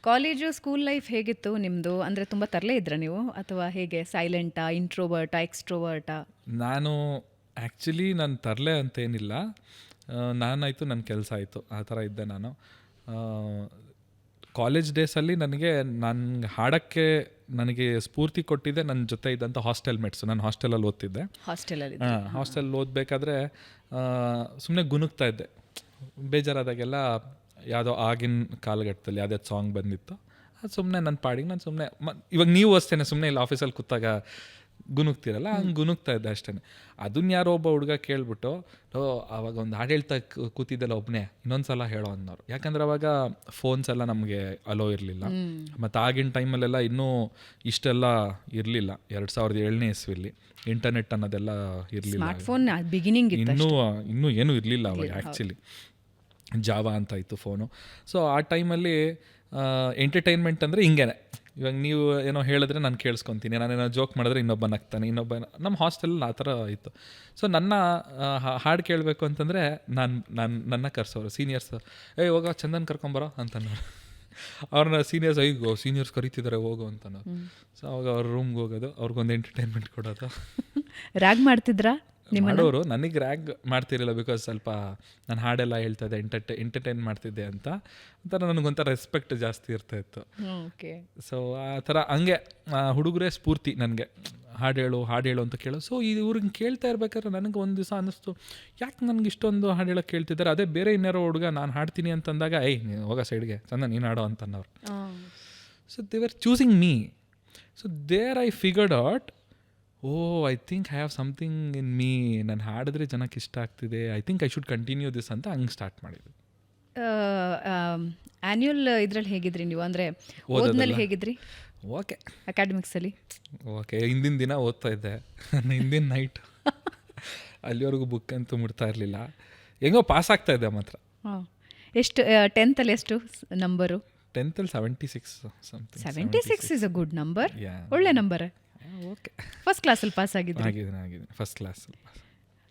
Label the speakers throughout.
Speaker 1: College school life ಹೇಗಿತ್ತು ನಿಮ್ಮದು? ಅಂದರೆ ತುಂಬ ತರಲೇ ಇದ್ರಾ ನೀವು ಅಥವಾ ಹೇಗೆ? ಸೈಲೆಂಟಾ, ಇಂಟ್ರೋವರ್ಟಾ, ಎಕ್ಸ್ಟ್ರೋವರ್ಟಾ?
Speaker 2: ನಾನು ಆ್ಯಕ್ಚುಲಿ ನಾನು ತರಲೆ ಅಂತೇನಿಲ್ಲ, ನಾನಾಯಿತು ನನ್ನ ಕೆಲಸ ಆಯಿತು ಆ ಥರ ಇದ್ದೆ ನಾನು. ಕಾಲೇಜ್ ಡೇಸಲ್ಲಿ ನನಗೆ ಹಾಡೋಕ್ಕೆ ನನಗೆ ಸ್ಫೂರ್ತಿ ಕೊಟ್ಟಿದ್ದೆ ನನ್ನ ಜೊತೆ ಇದ್ದಂಥ ಹಾಸ್ಟೆಲ್ ಮೇಟ್ಸು. ನಾನು ಹಾಸ್ಟೆಲಲ್ಲಿ ಓದ್ತಿದ್ದೆ. ಹಾಸ್ಟೆಲ್ ಓದಬೇಕಾದ್ರೆ ಸುಮ್ಮನೆ ಗುನುಗ್ತಾ ಇದ್ದೆ. ಬೇಜಾರಾದಾಗೆಲ್ಲ ಯಾವುದೋ ಆಗಿನ ಕಾಲಘಟ್ಟದಲ್ಲಿ ಯಾವುದ್ಯಾವ್ದು ಸಾಂಗ್ ಬಂದಿತ್ತು ಅದು ಸುಮ್ಮನೆ ನನ್ನ ಪಾಡಿಗೆ ನಾನು ಸುಮ್ಮನೆ ಇವಾಗ ನೀವು ಅಷ್ಟೇ ಸುಮ್ಮನೆ ಇಲ್ಲಿ ಆಫೀಸಲ್ಲಿ ಕೂತಾಗ ಗುನುಗ್ತಿರಲ್ಲ, ಹಂಗೆ ಗುನುಗ್ತಾ ಇದ್ದೆ ಅಷ್ಟೇ. ಅದನ್ನ ಯಾರೋ ಒಬ್ಬ ಹುಡುಗ ಕೇಳ್ಬಿಟ್ಟು ಆವಾಗ ಒಂದು ಹಾಡು ಹೇಳ್ತಾ ಕೂತಿದ್ದೆಲ್ಲ ಒಬ್ಬನೇ ಇನ್ನೊಂದು ಸಲ ಹೇಳೋ ಅನ್ನೋರು. ಯಾಕಂದ್ರೆ ಅವಾಗ ಫೋನ್ಸ್ ಎಲ್ಲ ನಮಗೆ ಅಲೋ ಇರಲಿಲ್ಲ, ಮತ್ತು ಆಗಿನ ಟೈಮಲ್ಲೆಲ್ಲ ಇನ್ನೂ ಇಷ್ಟೆಲ್ಲ ಇರಲಿಲ್ಲ. 2007ನೇ ಇಸ್ವಿಲಿ ಇಂಟರ್ನೆಟ್ ಅನ್ನೋದೆಲ್ಲ ಇರಲಿಲ್ಲ, ಇನ್ನೂ ಏನೂ ಇರಲಿಲ್ಲ ಅವಾಗ. ಆ್ಯಕ್ಚುಲಿ ಜಾವಾ ಅಂತ ಇತ್ತು ಫೋನು. ಸೊ ಆ ಟೈಮಲ್ಲಿ ಎಂಟರ್ಟೈನ್ಮೆಂಟ್ ಅಂದರೆ ಹಿಂಗೇನೆ. ಇವಾಗ ನೀವು ಏನೋ ಹೇಳಿದ್ರೆ ನಾನು ಕೇಳಿಸ್ಕೊತೀನಿ, ನಾನೇನೋ ಜೋಕ್ ಮಾಡಿದ್ರೆ ಇನ್ನೊಬ್ಬ ನಗ್ತಾನೆ, ನಮ್ಮ ಹಾಸ್ಟೆಲಲ್ಲಿ ಆ ಥರ ಇತ್ತು. ಸೊ ನನ್ನ ಹಾಡು ಕೇಳಬೇಕು ಅಂತಂದರೆ ನನ್ನ ಕರ್ಸೋರು ಸೀನಿಯರ್ಸ್, ಹೋಗೋ ಚಂದನ್ ಕರ್ಕೊಂಬರೋ ಅಂತನೋರು. ಅವ್ರನ್ನ ಸೀನಿಯರ್ಸ್ ಕರೀತಿದ್ದಾರೆ ಹೋಗು ಅಂತನೋರು. ಸೊ ಅವಾಗ ಅವ್ರ ರೂಮ್ಗೆ ಹೋಗೋದು, ಅವ್ರಿಗೊಂದು ಎಂಟರ್ಟೈನ್ಮೆಂಟ್ ಕೊಡೋದು.
Speaker 1: ರ್ಯಾಗ್ ಮಾಡ್ತಿದ್ರಾ
Speaker 2: ಮಾಡೋರು? ನನಗೆ ರ್ಯಾಗ್ ಮಾಡ್ತಿರಲಿಲ್ಲ, ಬಿಕಾಸ್ ಸ್ವಲ್ಪ ನಾನು ಹಾಡೆಲ್ಲ ಹೇಳ್ತಾ ಇದ್ದೆ, ಎಂಟರ್ಟೈನ್ ಮಾಡ್ತಿದ್ದೆ ಅಂತ ನನಗೊಂಥರ ರೆಸ್ಪೆಕ್ಟ್ ಜಾಸ್ತಿ ಇರ್ತಾಯಿತ್ತು. ಸೊ ಆ ಥರ ಹಂಗೆ ಹುಡುಗರೇ ಸ್ಫೂರ್ತಿ ನನಗೆ. ಹಾಡು ಹೇಳು ಅಂತ ಕೇಳೋ. ಸೊ ಇವ್ರಿಗೆ ಕೇಳ್ತಾ ಇರ್ಬೇಕಾದ್ರೆ ನನಗೆ ಒಂದು ದಿವಸ ಅನ್ನಿಸ್ತು, ಯಾಕೆ ನನಗೆ ಇಷ್ಟೊಂದು ಹಾಡು ಹೇಳೋಕ್ಕೆ ಕೇಳ್ತಿದ್ದಾರೆ. ಅದೇ ಬೇರೆ ಇನ್ಯಾರೋ ಹುಡುಗ ನಾನು ಹಾಡ್ತೀನಿ ಅಂತಂದಾಗ ನೀನು ಹೋಗೋ ಸೈಡ್ಗೆ ಚಂದ ನೀನು ಹಾಡೋ ಅಂತನ್ನೋರು. So they were choosing me. So there I figured out, I think I have something in me. ನಾನು ಹಾಡಿದ್ರೆ ಜನಕ್ಕೆ ಇಷ್ಟ ಆಗ್ತಿದೆ, I think I should continue this ಅಂತ ಹಂಗೆ ಸ್ಟಾರ್ಟ್ ಮಾಡಿದ್ವಿ.
Speaker 1: ಆ್ಯನ್ಯುವಲ್ ಇದ್ರಲ್ಲಿ ಹೇಗಿದ್ರಿ ನೀವು? ಅಂದರೆ ಓದ್ನಲ್ಲಿ ಹೇಗಿದ್ರಿ?
Speaker 2: Okay,
Speaker 1: ಅಕಾಡೆಮಿಕ್ಸಲ್ಲಿ
Speaker 2: okay. ಹಿಂದಿನ ದಿನ ಓದ್ತಾ ಇದ್ದೆ, ಹಿಂದಿನ ನೈಟ್ ಅಲ್ಲಿವರೆಗೂ ಬುಕ್ ಅಂತೂ ಮುಡ್ತಾ ಇರಲಿಲ್ಲ, ಹೆಂಗೋ ಪಾಸ್ ಆಗ್ತಾ ಇದ್ದೆ ಮಾತ್ರ.
Speaker 1: ಎಷ್ಟು 10th ಎಷ್ಟು number?
Speaker 2: 10th 76 something.
Speaker 1: 76 is a good number, ಒಳ್ಳೆ ನಂಬರ್.
Speaker 2: ಓಕೆ,
Speaker 1: ಫಸ್ಟ್ ಕ್ಲಾಸಲ್ಲಿ ಪಾಸ್ ಆಗಿದ್ದೀನಿ.
Speaker 2: ಫಸ್ಟ್ ಕ್ಲಾಸಲ್ಲಿ.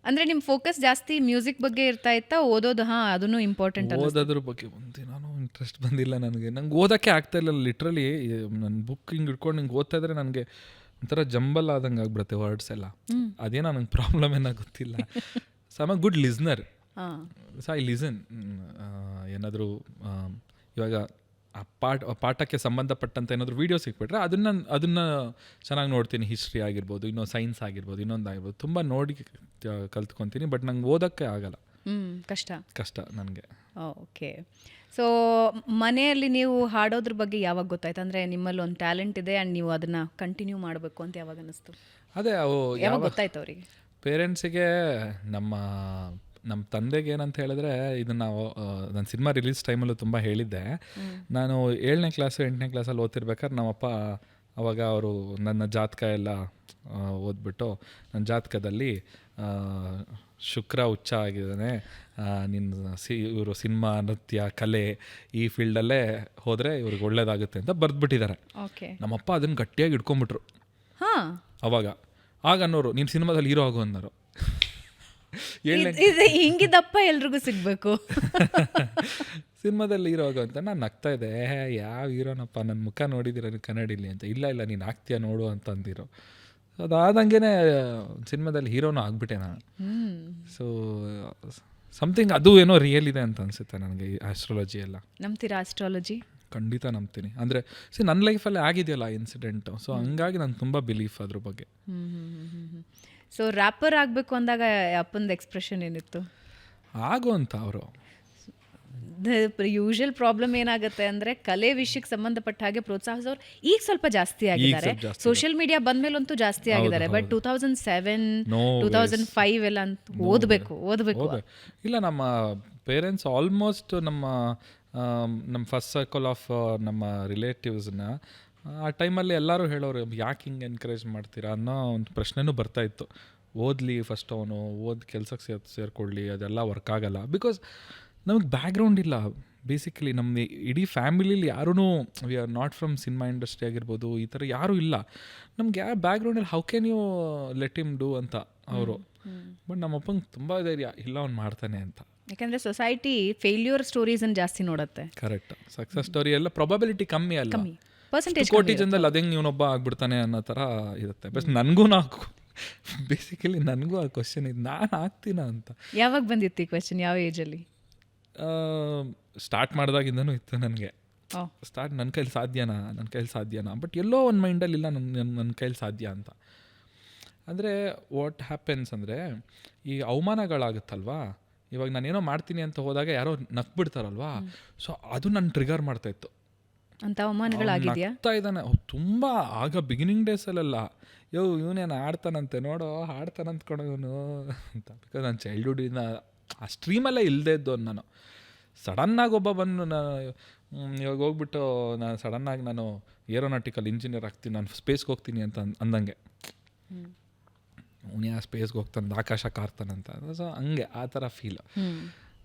Speaker 1: ಅಂದರೆ ನಿಮ್ಮ ಫೋಕಸ್ ಜಾಸ್ತಿ ಮ್ಯೂಸಿಕ್ ಬಗ್ಗೆ ಇರ್ತಾ ಇತ್ತಾ? ಓದೋದು ಅದನ್ನು ಇಂಪಾರ್ಟೆಂಟ್?
Speaker 2: ಓದೋದ್ರ ಬಗ್ಗೆ ಒಂದಿನಾನು ಇಂಟ್ರೆಸ್ಟ್ ಬಂದಿಲ್ಲ ನನಗೆ ಓದೋಕ್ಕೆ ಆಗ್ತಾ ಇಲ್ಲ. ಲಿಟ್ರಲಿ ನನ್ನ ಬುಕ್ ಹಿಂಗೆ ಇಟ್ಕೊಂಡು ಹಿಂಗೆ ಓದ್ತಾ ಇದ್ರೆ ನನಗೆ ಒಂಥರ ಜಂಬಲ್ ಆದಂಗೆ ಆಗ್ಬಿಡುತ್ತೆ ವರ್ಡ್ಸ್ ಎಲ್ಲ. ಅದೇನೋ ನನಗೆ ಪ್ರಾಬ್ಲಮ್ ಏನೋ ಗೊತ್ತಿಲ್ಲ. So I am a good listener. So I listen. ಏನಾದರೂ ಇವಾಗ ಪಾಠಕ್ಕೆ ಸಂಬಂಧಪಟ್ಟಂತೆ ಏನಾದರೂ ವೀಡಿಯೋ ಸಿಕ್ಬಿಟ್ರೆ ಅದನ್ನು ಚೆನ್ನಾಗಿ ನೋಡ್ತೀನಿ. ಹಿಸ್ಟ್ರಿ ಆಗಿರ್ಬೋದು, ಇನ್ನೂ ಸೈನ್ಸ್ ಆಗಿರ್ಬೋದು, ಇನ್ನೊಂದು ಆಗಿರ್ಬೋದು, ತುಂಬ ನೋಡಿ ಕಲ್ತ್ಕೊತೀನಿ. ಬಟ್ ನಂಗೆ ಓದೋಕ್ಕೆ ಆಗಲ್ಲ, ಕಷ್ಟ ನನಗೆ.
Speaker 1: ಓಕೆ. ಸೊ ಮನೆಯಲ್ಲಿ ನೀವು ಹಾಡೋದ್ರ ಬಗ್ಗೆ ಯಾವಾಗ ಗೊತ್ತಾಯ್ತು? ಅಂದರೆ ನಿಮ್ಮಲ್ಲಿ ಒಂದು ಟ್ಯಾಲೆಂಟ್ ಇದೆ ಆ್ಯಂಡ್ ನೀವು ಅದನ್ನು ಕಂಟಿನ್ಯೂ ಮಾಡಬೇಕು ಅಂತ ಯಾವಾಗ ಅನ್ನಿಸ್ತು?
Speaker 2: ಅದೇ
Speaker 1: ಯಾವಾಗ ಗೊತ್ತಾಯ್ತು ಅವರಿಗೆ?
Speaker 2: ಪೇರೆಂಟ್ಸಿಗೆ ನಮ್ಮ ತಂದೆಗೆ ಏನಂತ ಹೇಳಿದ್ರೆ, ಇದನ್ನು ನಾನು ಸಿನಿಮಾ ರಿಲೀಸ್ ಟೈಮಲ್ಲೂ ತುಂಬ ಹೇಳಿದ್ದೆ. ನಾನು 7ನೇ ಕ್ಲಾಸು 8ನೇ ಕ್ಲಾಸಲ್ಲಿ ಓದ್ತಿರ್ಬೇಕಾದ್ರೆ ನಮ್ಮಪ್ಪ ಅವಾಗ ಅವರು ನನ್ನ ಜಾತಕ ಎಲ್ಲ ಓದ್ಬಿಟ್ಟು, ನನ್ನ ಜಾತಕದಲ್ಲಿ ಶುಕ್ರ ಉಚ್ಚ ಆಗಿದ್ದಾನೆ, ನಿನ್ನ ಇವರು ಸಿನಿಮಾ, ನೃತ್ಯ, ಕಲೆ ಈ ಫೀಲ್ಡಲ್ಲೇ ಹೋದರೆ ಇವ್ರಿಗೆ ಒಳ್ಳೇದಾಗುತ್ತೆ ಅಂತ ಬರೆದ್ಬಿಟ್ಟಿದ್ದಾರೆ. ನಮ್ಮಪ್ಪ ಅದನ್ನು ಗಟ್ಟಿಯಾಗಿ ಇಟ್ಕೊಂಡ್ಬಿಟ್ರು. ಆಗ ಅನ್ನೋರು, ನೀನು ಸಿನಿಮಾದಲ್ಲಿ ಹೀರೋ ಆಗು ಅನ್ನೋರು.
Speaker 1: ಹಿಂಗಿದಪ್ಪ ಎಲ್ರಿಗೂ ಸಿಗಬೇಕು
Speaker 2: ಸಿನಿಮಾದಲ್ಲಿ ಹೀರೋ ಆಗು ಅಂತ. ನಾನು ನಗ್ತಾ ಇದ್ದೆ, ಯಾವ ಹೀರೋನಪ್ಪ, ನನ್ನ ಮುಖ ನೋಡಿದಿರ ಕನ್ನಡಿಲಿ ಅಂತ. ಇಲ್ಲ ನೀನು ಆಗ್ತೀಯ ನೋಡು ಅಂತ ಅಂದಿರೋ. ಅದಾದಂಗೆ ಸಿನಿಮಾದಲ್ಲಿ ಹೀರೋನು ಆಗ್ಬಿಟ್ಟೆ ನಾನು. ಸೊ ಸಮಥಿಂಗ್ ಅದು ಏನೋ ರಿಯಲ್ ಇದೆ ಅಂತ ಅನಿಸುತ್ತೆ ನನಗೆ. ಈ ಆಸ್ಟ್ರಾಲಜಿ ಎಲ್ಲ
Speaker 1: ನಂಬ್ತೀರಾ? ಆಸ್ಟ್ರಾಲಜಿ
Speaker 2: ಖಂಡಿತ ನಂಬ್ತೀನಿ. ಅಂದರೆ ನನ್ನ ಲೈಫಲ್ಲಿ ಆಗಿದೆಯಲ್ಲ ಇನ್ಸಿಡೆಂಟು, ಸೊ ಹಂಗಾಗಿ ನಂಗೆ ತುಂಬ ಬಿಲೀಫ್ ಅದ್ರ ಬಗ್ಗೆ.
Speaker 1: ಸೊ ರ್ಯಾಪರ್ ಆಗಬೇಕು ಅಂದಾಗ ಅಪ್ಪಂದು ಎಕ್ಸ್ಪ್ರೆಷನ್ ಏನಿತ್ತು? ಆಗು
Speaker 2: ಅಂತ ಅವರು.
Speaker 1: ಯೂಶುವಲ್ ಪ್ರಾಬ್ಲಮ್ ಏನಾಗುತ್ತೆ ಅಂದರೆ, ಕಲೆ ವಿಷಯಕ್ಕೆ ಸಂಬಂಧಪಟ್ಟ ಹಾಗೆ ಪ್ರೋತ್ಸಾಹಿಸೋರು ಈಗ ಸ್ವಲ್ಪ ಜಾಸ್ತಿ ಆಗಿದ್ದಾರೆ. ಸೋಷಿಯಲ್ ಮೀಡಿಯಾ ಬಂದ್ಮೇಲಂತೂ ಜಾಸ್ತಿ ಆಗಿದ್ದಾರೆ. ಬಟ್ 2007, 2005 ಎಲ್ಲ ಅಂತ ಓದಬೇಕು.
Speaker 2: ಇಲ್ಲ, ನಮ್ಮ ಪೇರೆಂಟ್ಸ್ ಆಲ್ಮೋಸ್ಟ್ ನಮ್ಮ ಫಸ್ಟ್ ಸರ್ಕಲ್ ಆಫ್ ನಮ್ಮ ರಿಲೇಟಿವ್ಸ್ನ ಆ ಟೈಮಲ್ಲಿ ಎಲ್ಲರೂ ಹೇಳೋರು, ಯಾಕೆ ಹಿಂಗೆ ಎನ್ಕರೇಜ್ ಮಾಡ್ತೀರಾ ಅನ್ನೋ ಒಂದು ಪ್ರಶ್ನೆನೂ ಬರ್ತಾಯಿತ್ತು. ಓದಲಿ ಫಸ್ಟ್, ಅವನು ಕೆಲಸಕ್ಕೆ ಸೇರಿಕೊಳ್ಳಿ, ಅದೆಲ್ಲ ವರ್ಕ್ ಆಗಲ್ಲ. ಬಿಕಾಸ್ ನಮಗೆ ಬ್ಯಾಕ್ಗ್ರೌಂಡ್ ಇಲ್ಲ. ಬೇಸಿಕಲಿ ನಮ್ಮ ಇಡೀ ಫ್ಯಾಮಿಲಿಲಿ ಯಾರೂ we are not from cinema industry ಆಗಿರ್ಬೋದು, ಈ ಥರ ಯಾರೂ ಇಲ್ಲ. ನಮ್ಗೆ ಯಾವ ಬ್ಯಾಕ್ಗ್ರೌಂಡಲ್ಲಿ how can you let him do ಅಂತ ಅವರು. ಬಟ್ ನಮ್ಮಪ್ಪಂಗೆ ತುಂಬ ಧೈರ್ಯ, ಇಲ್ಲ ಅವ್ನು ಮಾಡ್ತಾನೆ ಅಂತ.
Speaker 1: ಯಾಕಂದ್ರೆ ಸೊಸೈಟಿ ಫೇಲ್ಯೂರ್ ಸ್ಟೋರೀಸನ್ನು ಜಾಸ್ತಿ ನೋಡುತ್ತೆ.
Speaker 2: ಕರೆಕ್ಟ್. ಸಕ್ಸಸ್ ಸ್ಟೋರಿ ಎಲ್ಲ ಪ್ರಾಬಬಿಲಿಟಿ ಕಮ್ಮಿ ಅಲ್ಲ,
Speaker 1: ಪರ್ಸೆಂಟೇಜ್
Speaker 2: ಕೋಟಿ ಜನದಲ್ಲಿ ಅದೇ ಇವನೊಬ್ಬ ಆಗ್ಬಿಡ್ತಾನೆ ಅನ್ನೋ ಥರ ಇರುತ್ತೆ. ಬಟ್ ನನಗೂ ಬೇಸಿಕಲಿ ನನಗೂ ಆ ಕ್ವಶನ್ ಇದು, ನಾನು ಆಗ್ತೀನ ಅಂತ.
Speaker 1: ಯಾವಾಗ ಬಂದಿತ್ತು ಈ ಕ್ವೆಶನ್? ಯಾವ ಏಜಲ್ಲಿ?
Speaker 2: ಸ್ಟಾರ್ಟ್ ಮಾಡಿದಾಗಿಂದನೂ ಇತ್ತು ನನಗೆ. ನನ್ನ ಕೈಲಿ ಸಾಧ್ಯನಾ ಬಟ್ ಎಲ್ಲೋ ಒಂದು ಮೈಂಡಲ್ಲಿ ಇಲ್ಲ ನನ್ನ ಕೈಲಿ ಸಾಧ್ಯ ಅಂತ. ಅಂದರೆ ವಾಟ್ ಹ್ಯಾಪನ್ಸ್ ಅಂದರೆ, ಈ ಅವಮಾನಗಳಾಗುತ್ತಲ್ವಾ, ಇವಾಗ ನಾನೇನೋ ಮಾಡ್ತೀನಿ ಅಂತ ಹೋದಾಗ ಯಾರೋ ನಕ್ಬಿಡ್ತಾರಲ್ವಾ, ಸೊ ಅದು ನನ್ನ ಟ್ರಿಗರ್ ಮಾಡ್ತಾಯಿತ್ತು.
Speaker 1: ಅಂತ ಅವಮಾನಗಳಾಗಿದೆಯಾ?
Speaker 2: ನಗ್ತಾ ಇದ್ದಾನೆ ತುಂಬ. ಆಗ ಬಿಗಿನಿಂಗ್ ಡೇಸಲ್ಲೆಲ್ಲ ಇವನೇನು ಆಡ್ತಾನಂತೆ, ನೋಡೋ ಆಡ್ತಾನಂತ ಇವನು ಅಂತ. ಬಿಕಾಸ್ ನಾನು ಚೈಲ್ಡ್ಹುಡ್ಡಿಂದ ಆ ಸ್ಟ್ರೀಮಲ್ಲೇ ಇಲ್ಲದೇ ಇದ್ದು ನಾನು. ಸಡನ್ನಾಗಿ ಒಬ್ಬ ಬಂದು ಇವಾಗ ಹೋಗ್ಬಿಟ್ಟು ನಾನು ಸಡನ್ನಾಗಿ ನಾನು ಏರೋನಾಟಿಕಲ್ ಇಂಜಿನಿಯರ್ ಆಗ್ತೀನಿ, ನಾನು ಸ್ಪೇಸ್ಗೆ ಹೋಗ್ತೀನಿ ಅಂತ ಅಂದಂಗೆ, ಅವನು ಯಾವ ಸ್ಪೇಸ್ಗೆ ಹೋಗ್ತಾನೆ, ಆಕಾಶ ಕಾರ್ತಾನಂತ. ಸೊ ಹಂಗೆ ಆ ಥರ ಫೀಲ್.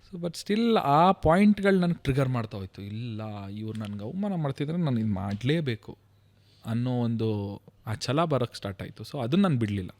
Speaker 2: ಸೊ ಬಟ್ ಸ್ಟಿಲ್ ಆ ಪಾಯಿಂಟ್ಗಳು ನನಗೆ ಟ್ರಿಗರ್ ಮಾಡ್ತಾ ಹೋಯ್ತು. ಇಲ್ಲ, ಇವ್ರು ನನಗೆ ಅವಮಾನ ಮಾಡ್ತಿದ್ರೆ ನಾನು ಇದು ಮಾಡಲೇಬೇಕು ಅನ್ನೋ ಒಂದು ಆ ಛಲ ಬರೋಕ್ಕೆ ಸ್ಟಾರ್ಟ್ ಆಯಿತು. ಸೊ ಅದನ್ನು ನಾನು ಬಿಡಲಿಲ್ಲ.